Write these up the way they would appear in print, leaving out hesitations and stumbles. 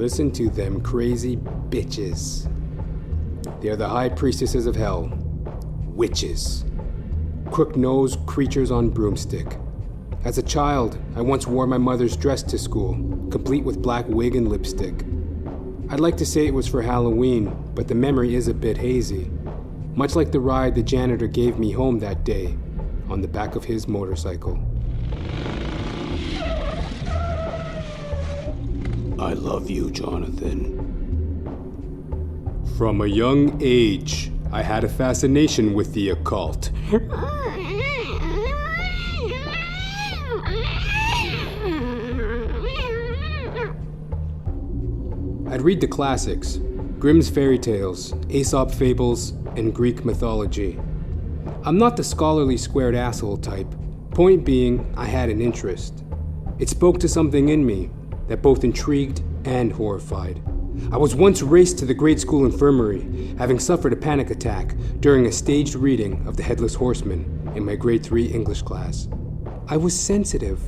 Listen to them crazy bitches. They're the high priestesses of hell. Witches. Crook-nosed creatures on broomstick. As a child, I once wore my mother's dress to school, complete with black wig and lipstick. I'd like to say it was for Halloween, but the memory is a bit hazy. Much like the ride the janitor gave me home that day, on the back of his motorcycle. I love you, Jonathan. From a young age, I had a fascination with the occult. I'd read the classics, Grimm's fairy tales, Aesop fables, and Greek mythology. I'm not the scholarly squared asshole type. Point being, I had an interest. It spoke to something in me that both intrigued and horrified. I was once raced to the grade school infirmary, having suffered a panic attack during a staged reading of The Headless Horseman in my grade 3 English class. I was sensitive.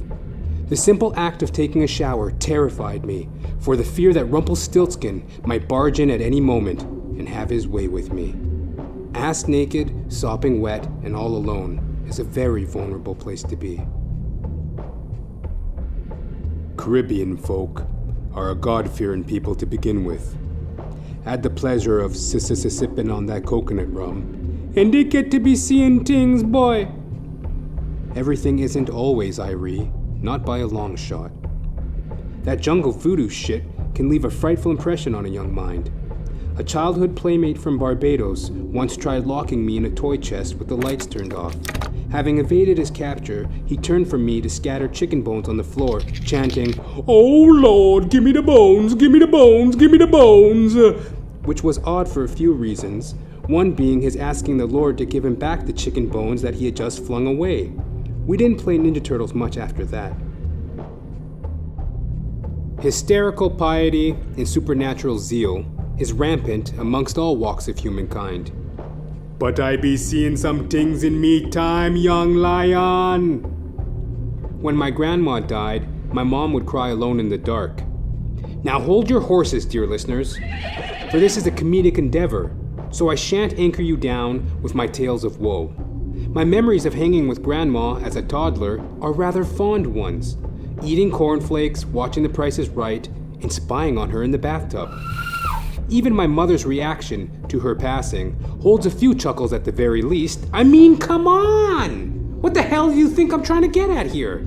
The simple act of taking a shower terrified me, for the fear that Rumpelstiltskin might barge in at any moment and have his way with me. Ass naked, sopping wet, and all alone is a very vulnerable place to be. Caribbean folk are a God-fearing people to begin with. Had the pleasure of sipping on that coconut rum, and they get to be seeing things, boy. Everything isn't always Irie, not by a long shot. That jungle voodoo shit can leave a frightful impression on a young mind. A childhood playmate from Barbados once tried locking me in a toy chest with the lights turned off. Having evaded his capture, he turned from me to scatter chicken bones on the floor, chanting, "Oh Lord, give me the bones, give me the bones, give me the bones," which was odd for a few reasons, one being his asking the Lord to give him back the chicken bones that he had just flung away. We didn't play Ninja Turtles much after that. Hysterical piety and supernatural zeal is rampant amongst all walks of humankind. But I be seeing some things in me time, young lion. When my grandma died, my mom would cry alone in the dark. Now hold your horses, dear listeners, for this is a comedic endeavor, so I shan't anchor you down with my tales of woe. My memories of hanging with Grandma as a toddler are rather fond ones, eating cornflakes, watching The Price is Right, and spying on her in the bathtub. Even my mother's reaction to her passing holds a few chuckles at the very least. I mean, come on! What the hell do you think I'm trying to get at here?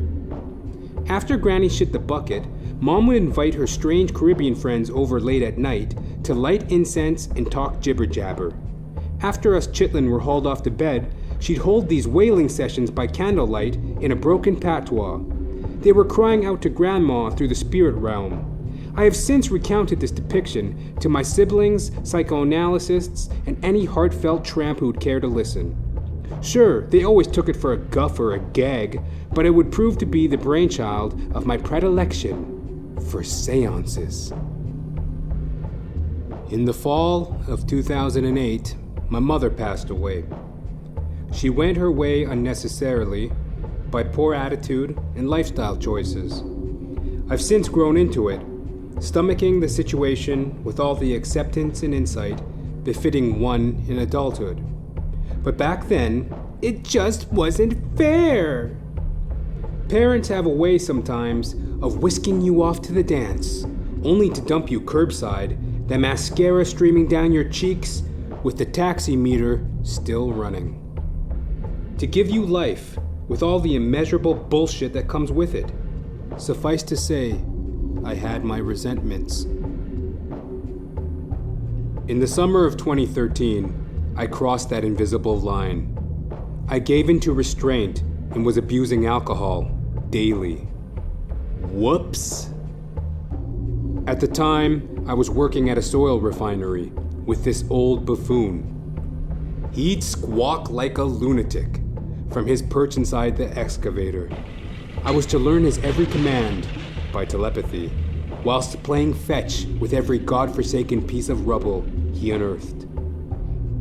After Granny shit the bucket, Mom would invite her strange Caribbean friends over late at night to light incense and talk jibber-jabber. After us chitlin were hauled off to bed, she'd hold these wailing sessions by candlelight in a broken patois. They were crying out to Grandma through the spirit realm. I have since recounted this depiction to my siblings, psychoanalysts, and any heartfelt tramp who'd care to listen. Sure, they always took it for a guff or a gag, but it would prove to be the brainchild of my predilection for seances. In the fall of 2008, my mother passed away. She went her way unnecessarily by poor attitude and lifestyle choices. I've since grown into it, stomaching the situation with all the acceptance and insight befitting one in adulthood. But back then, it just wasn't fair. Parents have a way sometimes of whisking you off to the dance, only to dump you curbside, the mascara streaming down your cheeks, with the taxi meter still running. To give you life, with all the immeasurable bullshit that comes with it. Suffice to say, I had my resentments. In the summer of 2013, I crossed that invisible line. I gave in to restraint and was abusing alcohol daily. Whoops. At the time, I was working at a soil refinery with this old buffoon. He'd squawk like a lunatic from his perch inside the excavator. I was to learn his every command by telepathy, whilst playing fetch with every godforsaken piece of rubble he unearthed.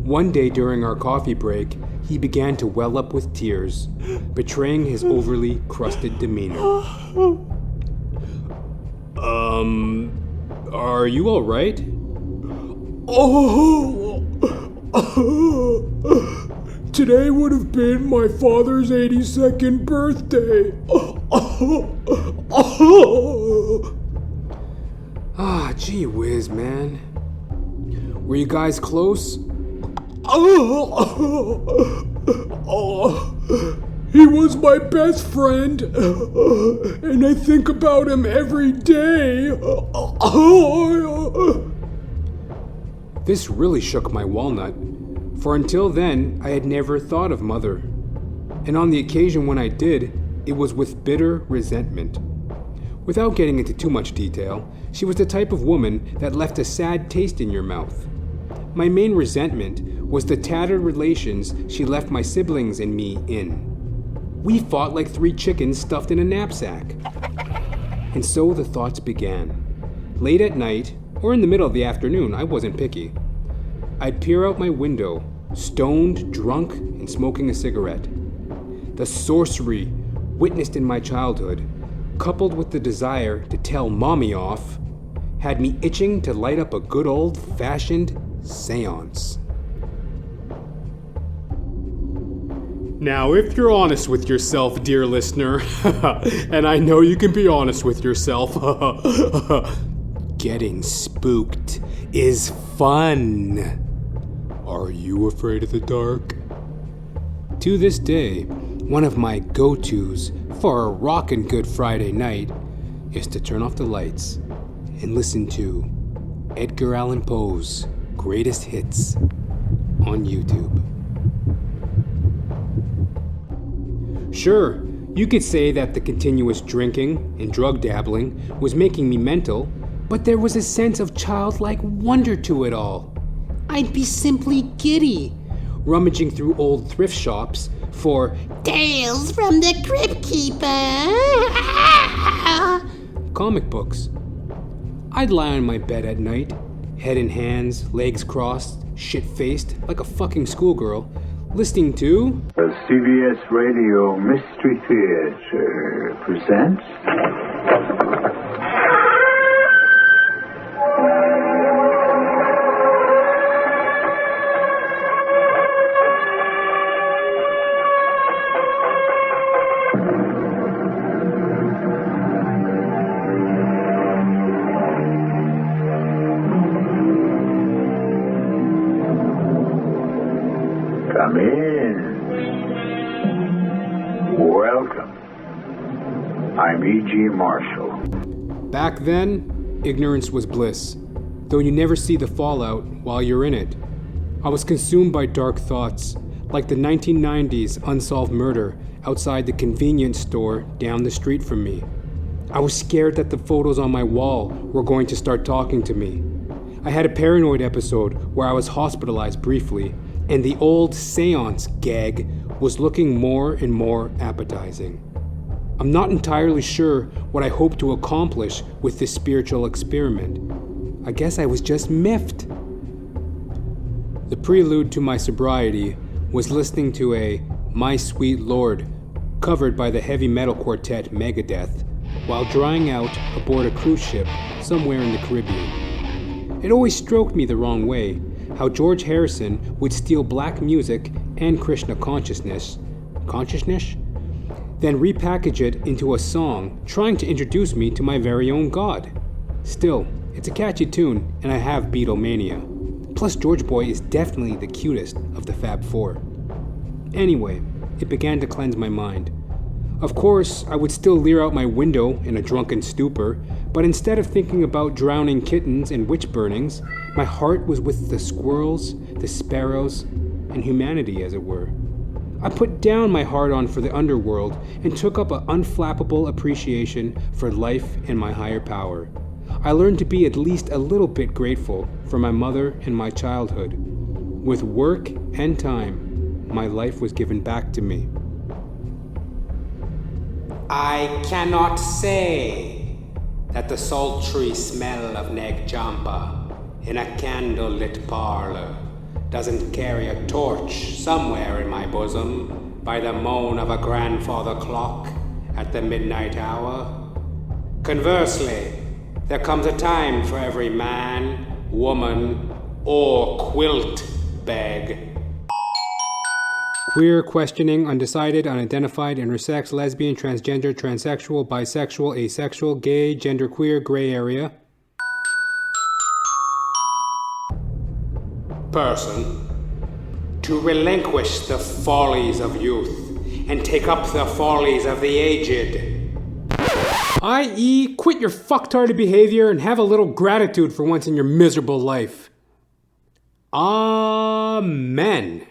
One day during our coffee break, he began to well up with tears, betraying his overly crusted demeanor. Are you alright? Today would have been my father's 82nd birthday. Gee whiz, man. Were you guys close? He was my best friend, and I think about him every day. This really shook my walnut, for until then I had never thought of Mother. And on the occasion when I did, it was with bitter resentment. Without getting into too much detail, she was the type of woman that left a sad taste in your mouth. My main resentment was the tattered relations she left my siblings and me in. We fought like 3 chickens stuffed in a knapsack. And so the thoughts began. Late at night, or in the middle of the afternoon, I wasn't picky, I'd peer out my window, stoned, drunk, and smoking a cigarette. The sorcery witnessed in my childhood, coupled with the desire to tell Mommy off, had me itching to light up a good old-fashioned séance. Now, if you're honest with yourself, dear listener, and I know you can be honest with yourself, getting spooked is fun. Are you afraid of the dark? To this day, one of my go-tos for a rockin' Good Friday night is to turn off the lights and listen to Edgar Allan Poe's greatest hits on YouTube. Sure, you could say that the continuous drinking and drug dabbling was making me mental, but there was a sense of childlike wonder to it all. I'd be simply giddy, rummaging through old thrift shops for Tales from the Crypt Keeper comic books. I'd lie on my bed at night, head in hands, legs crossed, shit-faced like a fucking schoolgirl, listening to The CBS Radio Mystery Theater presents Come in. Welcome. I'm E.G. Marshall. Back then, ignorance was bliss, though you never see the fallout while you're in it. I was consumed by dark thoughts, like the 1990s unsolved murder outside the convenience store down the street from me. I was scared that the photos on my wall were going to start talking to me. I had a paranoid episode where I was hospitalized briefly, and the old séance gag was looking more and more appetizing. I'm not entirely sure what I hoped to accomplish with this spiritual experiment. I guess I was just miffed. The prelude to my sobriety was listening to a My Sweet Lord covered by the heavy metal quartet Megadeth while drying out aboard a cruise ship somewhere in the Caribbean. It always stroked me the wrong way how George Harrison would steal black music and Krishna consciousness, then repackage it into a song trying to introduce me to my very own God. Still, it's a catchy tune and I have Beatlemania. Plus George Boy is definitely the cutest of the Fab Four. Anyway, it began to cleanse my mind. Of course, I would still leer out my window in a drunken stupor, but instead of thinking about drowning kittens and witch burnings, my heart was with the squirrels, the sparrows, and humanity, as it were. I put down my hard-on for the underworld and took up an unflappable appreciation for life and my higher power. I learned to be at least a little bit grateful for my mother and my childhood. With work and time, my life was given back to me. I cannot say that the sultry smell of neg jampa in a candle-lit parlor doesn't carry a torch somewhere in my bosom by the moan of a grandfather clock at the midnight hour. Conversely, There comes a time for every man, woman, or quilt bag. Queer, questioning, undecided, unidentified, intersex, lesbian, transgender, transsexual, bisexual, asexual, gay, genderqueer, gray area. Person. To relinquish the follies of youth and take up the follies of the aged. I.e., quit your fucktarded behavior and have a little gratitude for once in your miserable life. Amen.